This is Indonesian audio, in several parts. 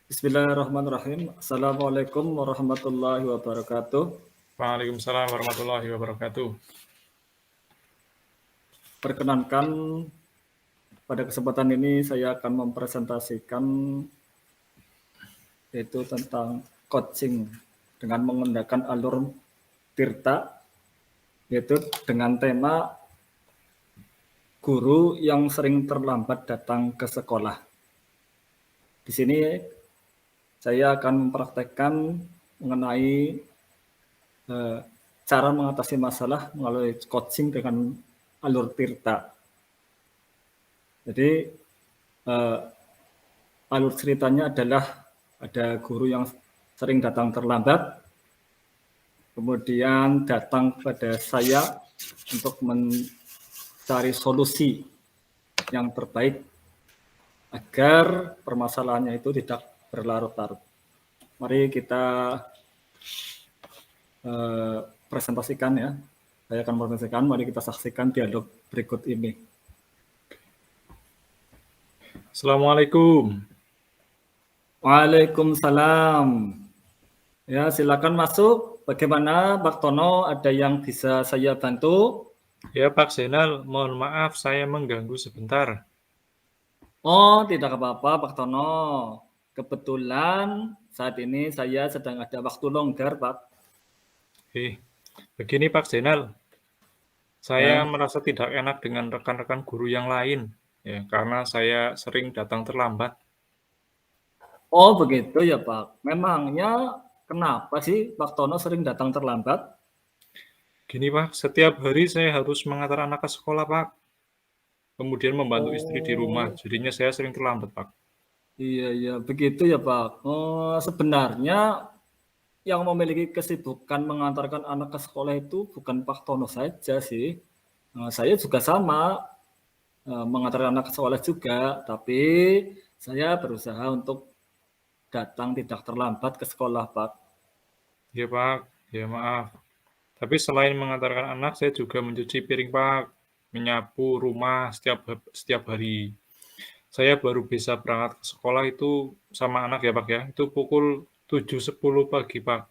Bismillahirrahmanirrahim. Assalamualaikum warahmatullahi wabarakatuh. Waalaikumsalam warahmatullahi wabarakatuh. Perkenankan pada kesempatan ini saya akan mempresentasikan yaitu tentang coaching dengan menggunakan alur Tirta, yaitu dengan tema guru yang sering terlambat datang ke sekolah. Di sini saya akan mempraktekkan mengenai cara mengatasi masalah melalui coaching dengan alur Tirta. Jadi alur ceritanya adalah ada guru yang sering datang terlambat, kemudian datang kepada saya untuk mencari solusi yang terbaik agar permasalahannya itu tidak berlarut-larut. Mari kita presentasikan ya. Saya akan presentasikan, mari kita saksikan dialog berikut ini. Assalamualaikum. Waalaikumsalam. Ya, silakan masuk. Bagaimana, Pak Tono? Ada yang bisa saya bantu? Ya Pak Zainal, mohon maaf saya mengganggu sebentar. Oh, tidak apa-apa, Pak Tono. Kebetulan saat ini saya sedang ada waktu longgar, Pak. Begini Pak Zainal, saya Ya. merasa tidak enak dengan rekan-rekan guru yang lain, ya karena saya sering datang terlambat. Oh, begitu ya, Pak. Memangnya kenapa sih Pak Tono sering datang terlambat? Gini Pak, setiap hari saya harus mengantar anak ke sekolah Pak, kemudian membantu istri di rumah, Oh, jadinya saya sering terlambat Pak. iya, begitu ya, Pak. Oh, sebenarnya yang memiliki kesibukan mengantarkan anak ke sekolah itu bukan Pak Tono saja sih. Saya juga sama, mengantarkan anak ke sekolah juga, tapi saya berusaha untuk datang tidak terlambat ke sekolah, Pak. Ya Pak, ya maaf. Tapi selain mengantarkan anak, saya juga mencuci piring Pak, menyapu rumah setiap hari. Saya baru bisa berangkat ke sekolah itu sama anak ya Pak ya, itu pukul 7.10 pagi Pak.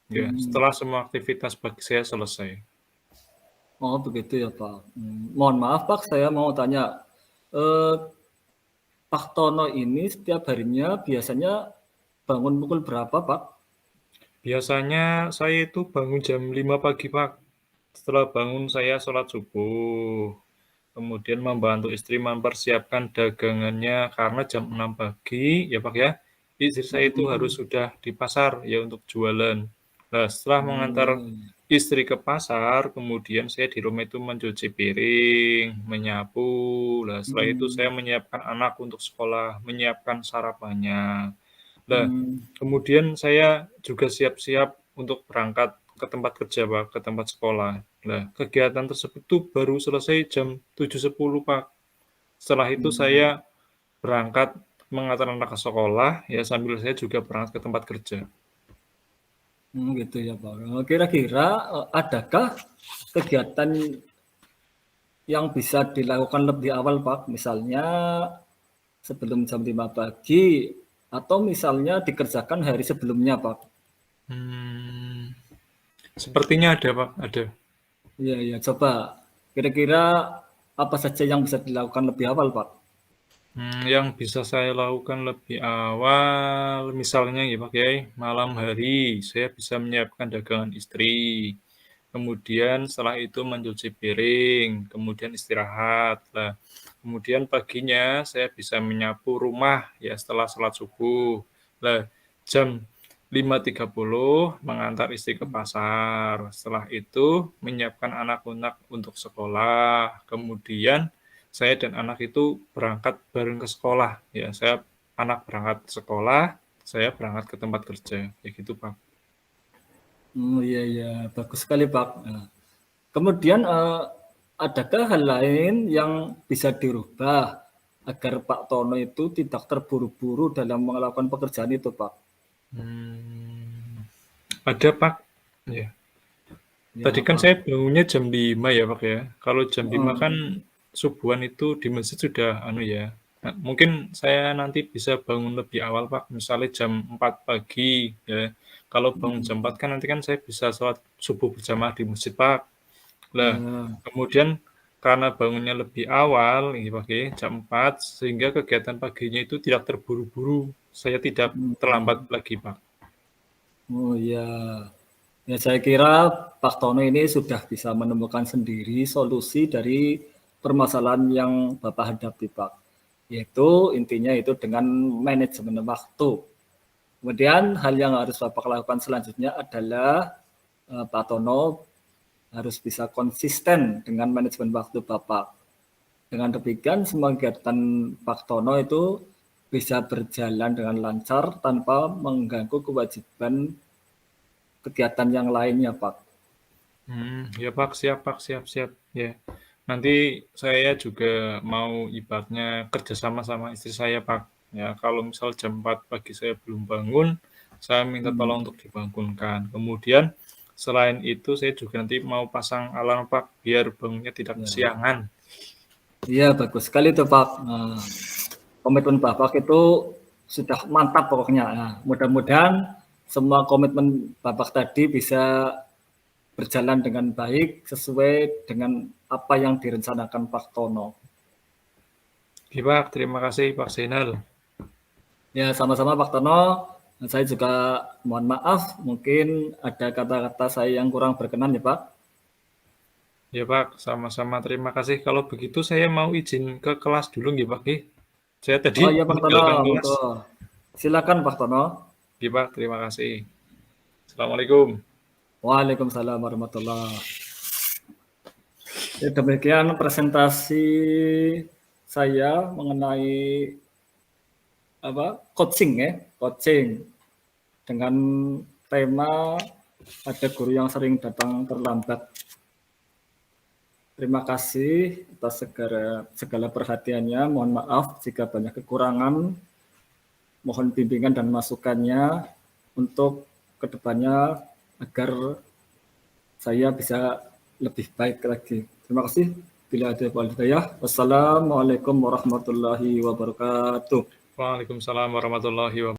Ya, Hmm. setelah semua aktivitas pagi saya selesai. Oh, begitu ya, Pak. Mohon maaf, Pak, saya mau tanya, eh, Pak Tono ini setiap harinya biasanya bangun pukul berapa, Pak? Biasanya saya itu bangun jam 5 pagi Pak. Setelah bangun saya sholat subuh, kemudian membantu istri mempersiapkan dagangannya karena jam 6 pagi ya Pak ya, istri saya itu harus Hmm. sudah di pasar ya untuk jualan. Nah, setelah mengantar Hmm. istri ke pasar, kemudian saya di rumah itu mencuci piring, menyapu. Nah, setelah itu saya Hmm. menyiapkan anak untuk sekolah, menyiapkan sarapannya. Nah, Hmm. kemudian saya juga siap-siap untuk berangkat ke tempat kerja, Pak, ke tempat sekolah. Nah, kegiatan tersebut tuh baru selesai jam 7.10, Pak. Setelah itu Hmm. saya berangkat mengantar anak ke sekolah, ya sambil saya juga berangkat ke tempat kerja. Gitu ya, Pak. Kira-kira adakah kegiatan yang bisa dilakukan lebih awal, Pak? Misalnya sebelum jam 5 pagi atau misalnya dikerjakan hari sebelumnya, Pak? Hmm, sepertinya ada, Pak, ada. Iya, coba kira-kira apa saja yang bisa dilakukan lebih awal, Pak? Yang bisa saya lakukan lebih awal, misalnya ya Pak ya, malam hari saya bisa menyiapkan dagangan istri, kemudian setelah itu mencuci piring, kemudian istirahat. Lah, kemudian paginya saya bisa menyapu rumah ya setelah sholat subuh. Lah, jam 5.30 mengantar istri ke pasar. Setelah itu menyiapkan anak-anak untuk sekolah. Kemudian saya dan anak itu berangkat bareng ke sekolah. Ya, anak berangkat sekolah, saya berangkat ke tempat kerja. Ya gitu, Pak. Iya, bagus sekali, Pak. Nah, kemudian adakah hal lain yang bisa dirubah agar Pak Tono itu tidak terburu-buru dalam melakukan pekerjaan itu, Pak? Hmm, ada, Pak. Ya. Ya, Tadi kan apa? saya bangunnya jam 5 ya, Pak ya. Kalau jam 5 kan Heeh. subuhan itu di masjid sudah anu ya. Nah, mungkin saya nanti bisa bangun lebih awal, Pak, misalnya jam 4 pagi, ya. Kalau bangun jam 4 kan nanti kan saya bisa sholat subuh berjamaah di masjid, Pak. Lah, Ya, kemudian karena bangunnya lebih awal, ini Pak, ya, jam 4, sehingga kegiatan paginya itu tidak terburu-buru. Saya tidak terlambat lagi, Pak. oh iya. Ya, saya kira Pak Tono ini sudah bisa menemukan sendiri solusi dari permasalahan yang Bapak hadapi, Pak. Yaitu intinya itu dengan manajemen waktu. Kemudian hal yang harus Bapak lakukan selanjutnya adalah Pak Tono harus bisa konsisten dengan manajemen waktu Bapak. Dengan demikian semua kegiatan Pak Tono itu bisa berjalan dengan lancar tanpa mengganggu kewajiban kegiatan yang lainnya, Pak. Ya Pak, siap Pak, siap, siap. Ya, nanti saya juga mau ibaratnya kerjasama sama istri saya Pak. Ya, kalau misal jam 4 pagi saya belum bangun, saya minta tolong untuk dibangunkan. Kemudian selain itu saya juga nanti mau pasang alarm Pak, biar bangunnya tidak Ya. kesiangan. Iya, bagus sekali tuh Pak. Nah, komitmen Bapak itu sudah mantap pokoknya. Nah, mudah-mudahan semua komitmen Bapak tadi bisa berjalan dengan baik sesuai dengan apa yang direncanakan Pak Tono. Oke Pak, terima kasih Pak Zainal. Ya, sama-sama Pak Tono. Saya juga mohon maaf, mungkin ada kata-kata saya yang kurang berkenan ya Pak. Ya Pak, sama-sama terima kasih. Kalau begitu saya mau izin ke kelas dulu nggih Pak. Saya tadi Oh iya Pak Tono, meninggalkan kelas. monggo. Silakan Pak Tono. Oke Pak, terima kasih. Assalamualaikum. Waalaikumsalam warahmatullahi wabarakatuh. Ya, demikian presentasi saya mengenai coaching dengan tema ada guru yang sering datang terlambat. Terima kasih atas segala perhatiannya. Mohon maaf jika banyak kekurangan. Mohon bimbingan dan masukannya untuk kedepannya agar saya bisa lebih baik lagi. Terima kasih. Bila ada hidayah. Wassalamualaikum warahmatullahi wabarakatuh. Waalaikumsalam warahmatullahi wabarakatuh.